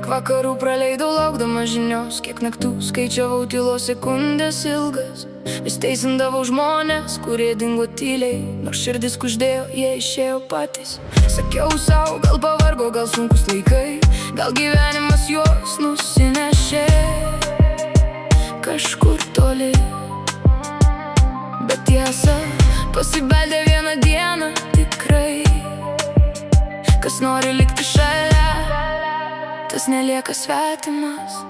vakarų praleidau laukdama žinios, kiek naktų skaičiavau tylos sekundės ilgas. Vis teisindavau žmonės, kurie dingo tyliai, nors širdis kuždėjo, jie išėjo patys. Sakiau sau, gal pavargo, gal sunkus laikai, gal gyvenimas juos nusinešė kažkur toli. Bet tiesa, pasibeldė vieną dieną tikrai. Kas nori likti šalia, tas nelieka svetimas.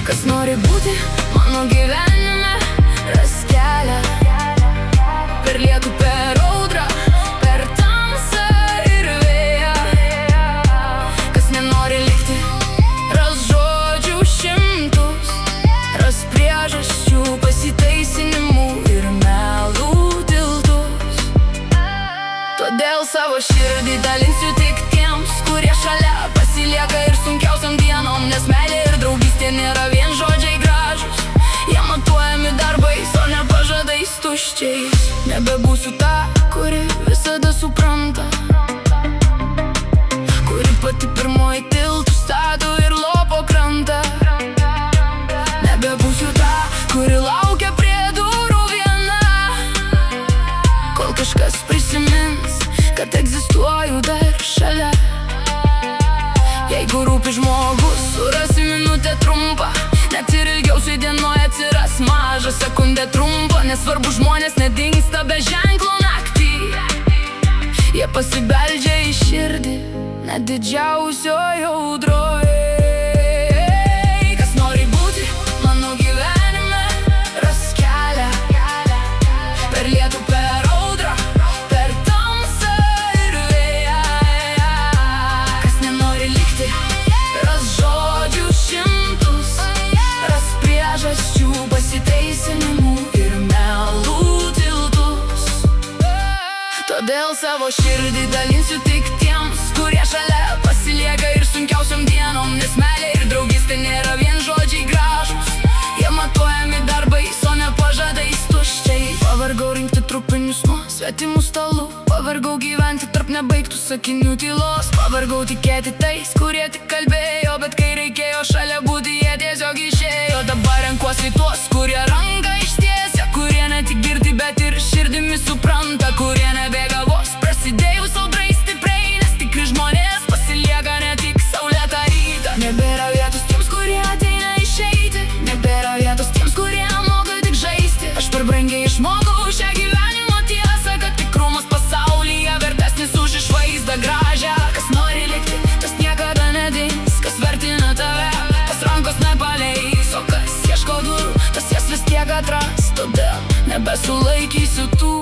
Kas nori būti mano gyvenime, ras kelią. Per lietų, per audrą, per tamsą ir vėją. Kas nenori likti, ras žodžių šimtus, ras priežasčių, pasiteisinimų ir melų tiltus. Todėl savo širdį dalinsiu tik tiems, kurie šalia pasilieka ir sunkiausiam dienom. Nes meilė ir draugystė nėra vien žodžiai gražus, jie matuojami darbais, o ne pažadais tuščiais. Nebebūsiu ta, kuri visada supranta, kuri pati pirmoji tiltų stato ir lopo krantą. Nebebūsiu ta, kuri laukia prie durų viena, kol kažkas prisimins, kad egzistuoju dar šalia. Jeigu rūpi žmogus, surasi minutę trumpą, net ir ilgiausiai dienoje atsiras mažą sekundę trumpą. Nesvarbu, žmonės nedingsta be ženklo naktį, jie pasibeldžia į širdį, net didžiausioje audroje. Kas nori būti mano gyvenime, ras kelią. Per lietų, per audrą, per tamsą ir vėją. Kas nenori likti, ras žodžių šimtus, ras priežasčių, pasiteisinimų ir melų tiltus. Todėl savo širdį dalinsiu tik tiems, kurie šalia pasilieka ir sunkiausiam dienom. Nes meilė ir draugystė nėra vien žodžiai gražus, jie matuojami darbais, o ne pažadais tuščiai. Pavargau rinkti trupinius nuo svetimų stalų, pavargau gyventi tarp nebaigtų sakinių tylos. Pavargau tikėti tais, kurie tik kalbėjo, bet kai reikėjo šalia būti, jie tiesiog išėjo. Dabar renkuosi tuos, kurie ranką ištiesia, kurie ne tik girdi, bet ir širdimi supranta, kurie nebėga vos prasidėjus audrai stipriai. Nes tikri žmonės pasilieka ne tik saulėtą rytą. Nebėra vietos tiems, kurie ateina išeiti, nebėra vietos tiems, kurie moka tik žaisti. Aš per brangiai išmokau šią gyvenimo tiesą, kad tikrumas pasaulyje vertesnis už išvaizdą gražią. Kas nori likti, tas niekada nedings, kas vertina tave, tas rankos nepaleis, o kas ieško durų, tas jas vis tiek atras. Todėl nebesulaikysiu tų,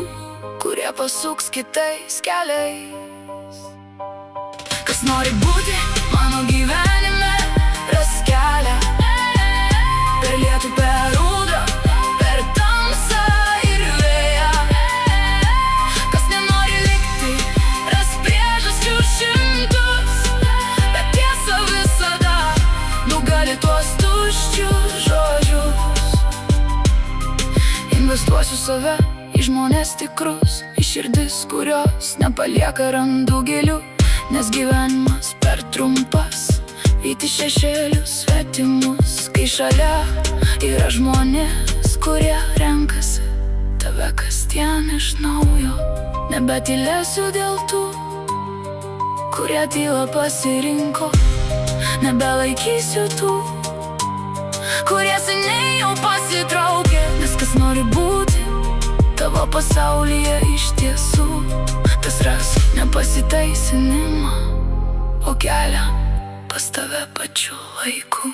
kurie pasuks kitais keliais. Kas nori būti mano gyvenime, ras kelią. Per lietų, per audrą, per tamsą ir vėją. Kas nenori likti, ras priežasčių šimtus, bet tiesa visada nugali tuos tuščius žodžius. Investuosiu save į žmonės tikrus, į širdis, kurios nepalieka randų gilių. Nes gyvenimas per trumpas vyti šešėlius svetimus, kai šalia yra žmonės, kurie renkasi tave kasdien iš naujo. Nebetylėsiu dėl tų, kurie tylą pasirinko, nebelaikysiu tų, kurie seniai jau pasitraukė. Nes kas nori būti tavo pasaulyje iš tiesų, tas ras nepasiteisinimą, o kelią pas tave pačiu laiku.